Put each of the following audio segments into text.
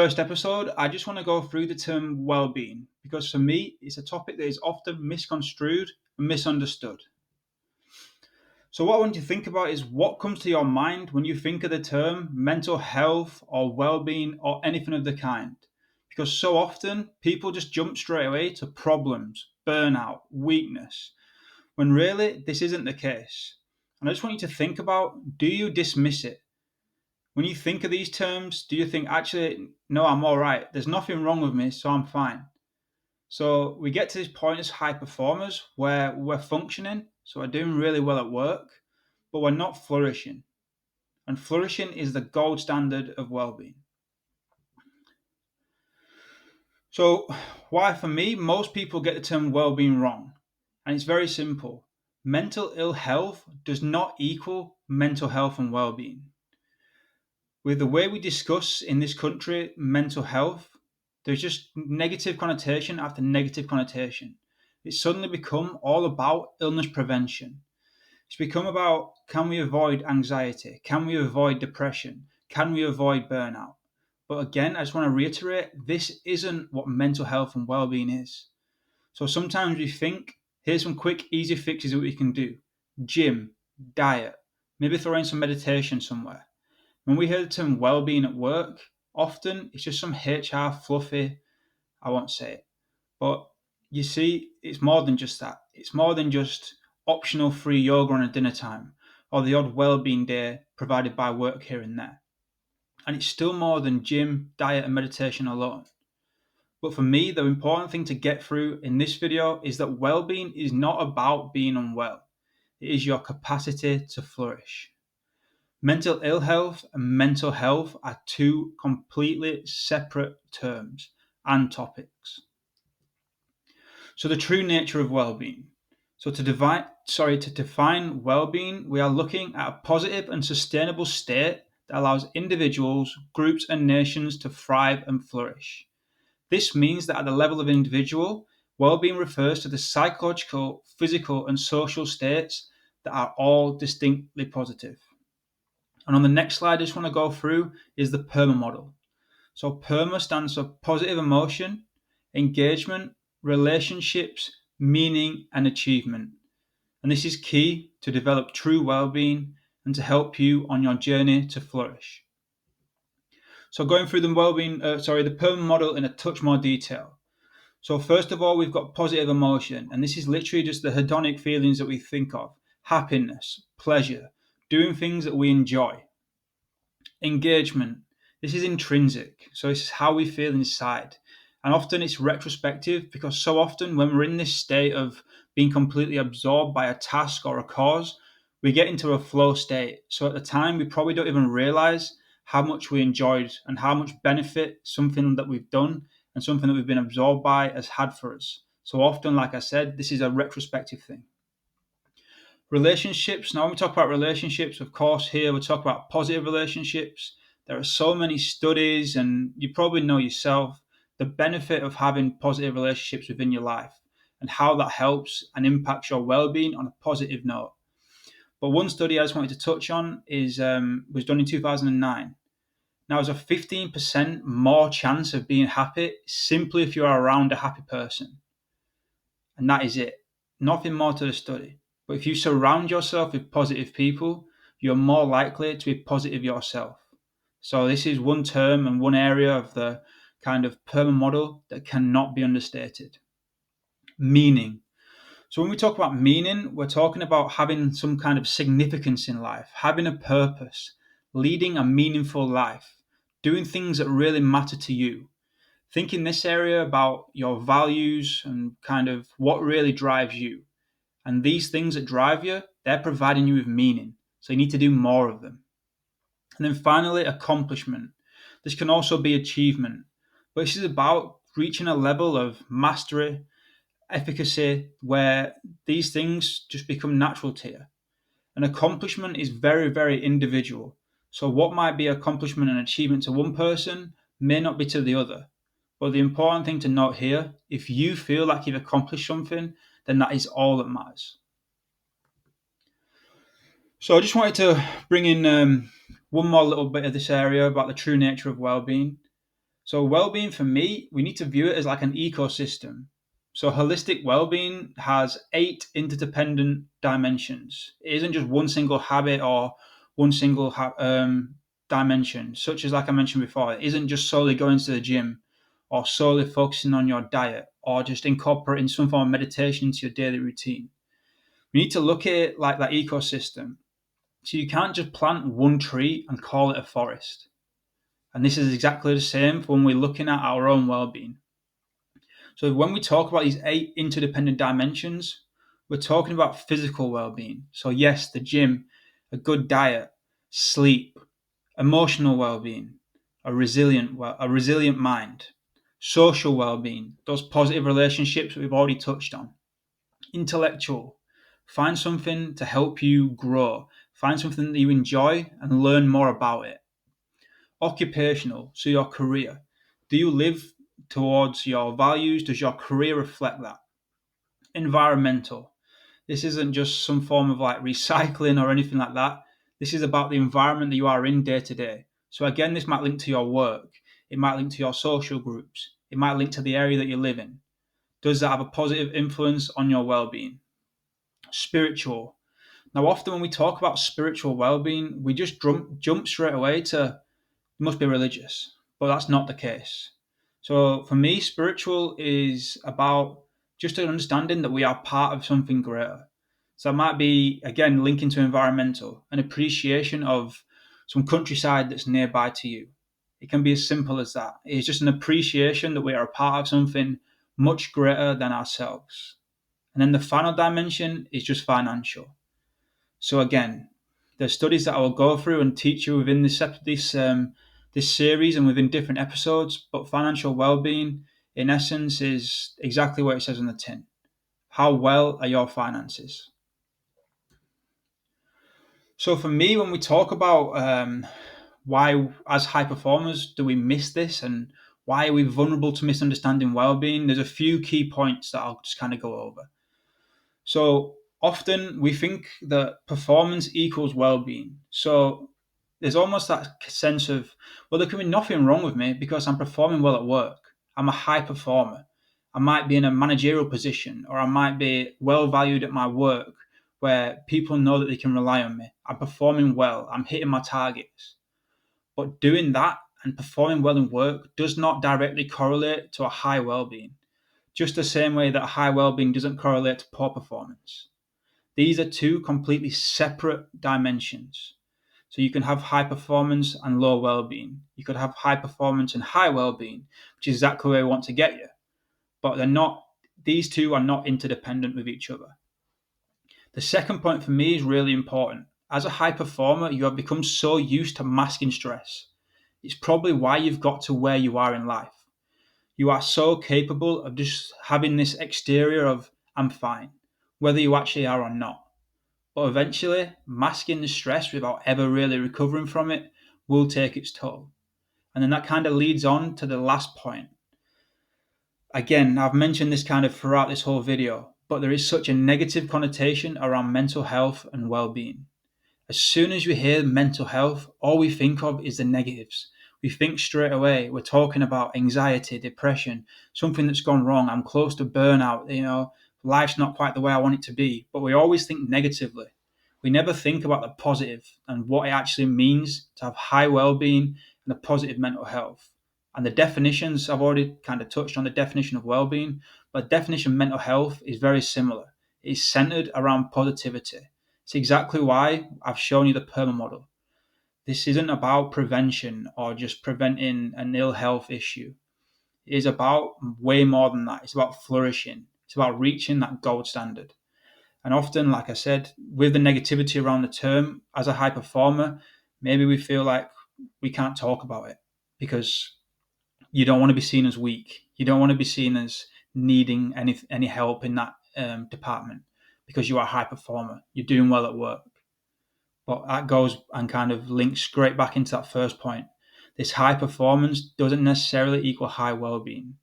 First episode, I just want to go through the term well-being because for me, it's a topic that is often misconstrued and misunderstood. So, what I want you to think about is what comes to your mind when you think of the term mental health or well-being or anything of the kind. Because so often people just jump straight away to problems, burnout, weakness, when really this isn't the case. And I just want you to think about, do you dismiss it? When you think of these terms, do you think, actually, no, I'm all right. There's nothing wrong with me, so I'm fine. So we get to this point as high performers where we're functioning, so we're doing really well at work, but we're not flourishing. And flourishing is the gold standard of well-being. So why, for me, most people get the term well-being wrong. And it's very simple. Mental ill health does not equal mental health and well-being. With the way we discuss in this country mental health, there's just negative connotation after negative connotation. It's suddenly become all about illness prevention. It's become about, can we avoid anxiety? Can we avoid depression? Can we avoid burnout? But again, I just want to reiterate, this isn't what mental health and well-being is. So sometimes we think, here's some quick, easy fixes that we can do. Gym, diet, maybe throw in some meditation somewhere. When we hear the term well-being at work, often it's just some HR fluffy, I won't say it. But you see, it's more than just that. It's more than just optional free yoga on a dinner time or the odd well-being day provided by work here and there. And it's still more than gym, diet, and meditation alone. But for me, the important thing to get through in this video is that well-being is not about being unwell. It is your capacity to flourish. Mental ill health and mental health are two completely separate terms and topics. So the true nature of well-being. So to define well-being, we are looking at a positive and sustainable state that allows individuals, groups, and nations to thrive and flourish. This means that at the level of individual, well-being refers to the psychological, physical, and social states that are all distinctly positive. And on the next slide, I just want to go through is the PERMA model. So PERMA stands for positive emotion, engagement, relationships, meaning, and achievement. And this is key to develop true well-being and to help you on your journey to flourish. So going through the PERMA model in a touch more detail. So first of all, we've got positive emotion, and this is literally just the hedonic feelings that we think of: happiness, pleasure, doing things that we enjoy. Engagement. This is intrinsic, so it's how we feel inside. And often it's retrospective because so often when we're in this state of being completely absorbed by a task or a cause, we get into a flow state. So at the time, we probably don't even realize how much we enjoyed and how much benefit something that we've done and something that we've been absorbed by has had for us. So often, like I said, this is a retrospective thing. Relationships. Now, when we talk about relationships, of course, here we talk about positive relationships. There are so many studies, and you probably know yourself the benefit of having positive relationships within your life and how that helps and impacts your well-being on a positive note. But one study I just wanted to touch on was done in 2009. Now, there's a 15% more chance of being happy simply if you're around a happy person. And that is it. Nothing more to the study. But if you surround yourself with positive people, you're more likely to be positive yourself. So this is one term and one area of the kind of PERMA model that cannot be understated. Meaning. So when we talk about meaning, we're talking about having some kind of significance in life, having a purpose, leading a meaningful life, doing things that really matter to you. Think in this area about your values and kind of what really drives you. And these things that drive you, they're providing you with meaning. So you need to do more of them. And then finally, accomplishment. This can also be achievement. But this is about reaching a level of mastery, efficacy, where these things just become natural to you. An accomplishment is very, very individual. So what might be accomplishment and achievement to one person may not be to the other. But the important thing to note here, if you feel like you've accomplished something, then that is all that matters. So I just wanted to bring in one more little bit of this area about the true nature of well-being. So well-being for me, we need to view it as like an ecosystem. So holistic well-being has 8 interdependent dimensions. It isn't just one single habit or one single dimension, such as like I mentioned before. It isn't just solely going to the gym or solely focusing on your diet or just incorporating some form of meditation into your daily routine. We need to look at it like that ecosystem. So you can't just plant one tree and call it a forest. And this is exactly the same for when we're looking at our own well-being. So when we talk about these 8 interdependent dimensions, we're talking about physical well-being. So yes, the gym, a good diet, sleep, emotional well-being, a resilient mind, social well-being, those positive relationships that we've already touched on, intellectual, find something to help you grow, find something that you enjoy and learn more about it. Occupational, so your career. Do you live towards your values? Does your career reflect that? Environmental. This isn't just some form of like recycling or anything like that. This is about the environment that you are in day to day. So again, this might link to your work. It might link to your social groups. It might link to the area that you live in. Does that have a positive influence on your well-being? Spiritual. Now, often when we talk about spiritual well-being, we just jump straight away to must be religious, but that's not the case. So for me, spiritual is about just an understanding that we are part of something greater. So it might be, again, linking to environmental, an appreciation of some countryside that's nearby to you. It can be as simple as that. It's just an appreciation that we are a part of something much greater than ourselves. And then the final dimension is just financial. So again, there's studies that I will go through and teach you within this series and within different episodes. But financial well-being, in essence, is exactly what it says on the tin. How well are your finances? So for me, when we talk about why, as high performers, do we miss this and why are we vulnerable to misunderstanding well-being, there's a few key points that I'll just kind of go over. So often we think that performance equals well-being. So there's almost that sense of, well, there can be nothing wrong with me because I'm performing well at work. I'm a high performer. I might be in a managerial position or I might be well valued at my work where people know that they can rely on me. I'm performing well. I'm hitting my targets. But doing that and performing well in work does not directly correlate to a high well-being, just the same way that high well-being doesn't correlate to poor performance. These are two completely separate dimensions. So you can have high performance and low well-being. You could have high performance and high well-being, which is exactly where we want to get you. But they're not, these two are not interdependent with each other. The second point for me is really important. As a high performer, you have become so used to masking stress. It's probably why you've got to where you are in life. You are so capable of just having this exterior of, I'm fine, whether you actually are or not. But eventually, masking the stress without ever really recovering from it will take its toll. And then that kind of leads on to the last point. Again, I've mentioned this kind of throughout this whole video, but there is such a negative connotation around mental health and well-being. As soon as we hear mental health, all we think of is the negatives. We think straight away, we're talking about anxiety, depression, something that's gone wrong. I'm close to burnout, life's not quite the way I want it to be. But we always think negatively. We never think about the positive and what it actually means to have high well-being and a positive mental health. And the definitions, I've already kind of touched on the definition of well-being, but the definition of mental health is very similar. It's centered around positivity. It's exactly why I've shown you the PERMA model. This isn't about prevention or just preventing an ill health issue. It is about way more than that. It's about flourishing. It's about reaching that gold standard. And often, like I said, with the negativity around the term, as a high performer, maybe we feel like we can't talk about it because you don't want to be seen as weak. You don't want to be seen as needing any help in that department because you are a high performer. You're doing well at work. But that goes and kind of links straight back into that first point. This high performance doesn't necessarily equal high well-being.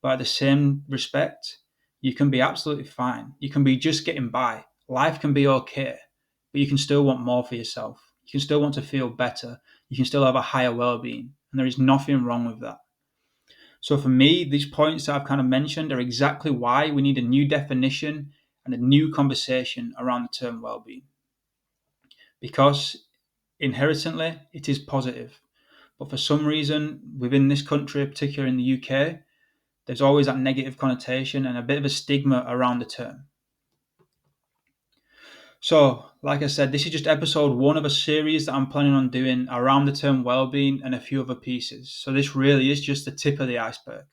But at the same respect, you can be absolutely fine. You can be just getting by. Life can be okay, but you can still want more for yourself. You can still want to feel better. You can still have a higher well-being. And there is nothing wrong with that. So for me, these points that I've kind of mentioned are exactly why we need a new definition and a new conversation around the term well-being. Because inherently it is positive. But for some reason within this country, particularly in the UK, there's always that negative connotation and a bit of a stigma around the term. So, like I said, this is just episode 1 of a series that I'm planning on doing around the term well-being and a few other pieces. So this really is just the tip of the iceberg.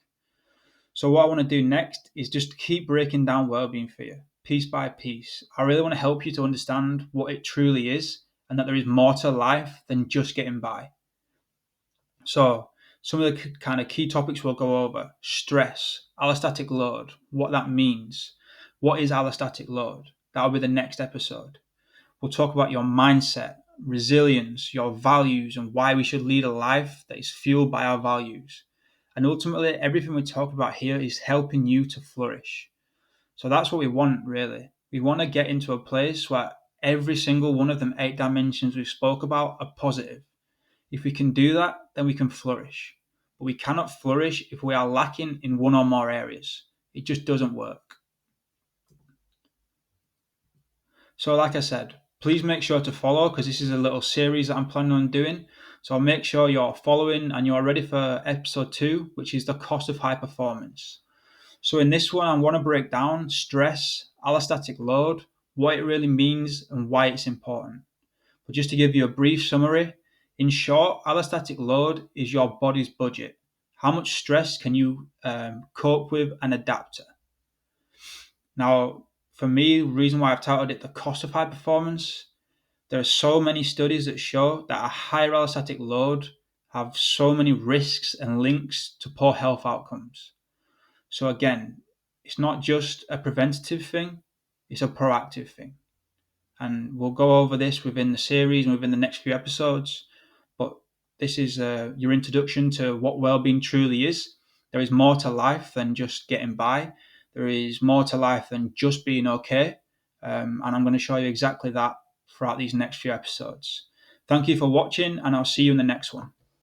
So what I want to do next is just keep breaking down well-being for you, piece by piece. I really want to help you to understand what it truly is and that there is more to life than just getting by. So some of the kind of key topics we'll go over: stress, allostatic load, what that means. What is allostatic load? That'll be the next episode. We'll talk about your mindset, resilience, your values, and why we should lead a life that is fueled by our values. And ultimately, everything we talk about here is helping you to flourish. So that's what we want, really. We want to get into a place where every single one of them 8 dimensions we spoke about are positive. If we can do that, then we can flourish. But we cannot flourish if we are lacking in one or more areas. It just doesn't work. So like I said, please make sure to follow, because this is a little series that I'm planning on doing. So make sure you're following and you're ready for episode 2, which is the cost of high performance. So in this one, I want to break down stress, allostatic load, what it really means and why it's important. But just to give you a brief summary, in short, allostatic load is your body's budget. How much stress can you cope with and adapt to? Now, for me, the reason why I've titled it the cost of high performance, there are so many studies that show that a higher allostatic load have so many risks and links to poor health outcomes. So again, it's not just a preventative thing, it's a proactive thing. And we'll go over this within the series and within the next few episodes. But this is your introduction to what well-being truly is. There is more to life than just getting by. There is more to life than just being okay. And I'm going to show you exactly that throughout these next few episodes. Thank you for watching, and I'll see you in the next one.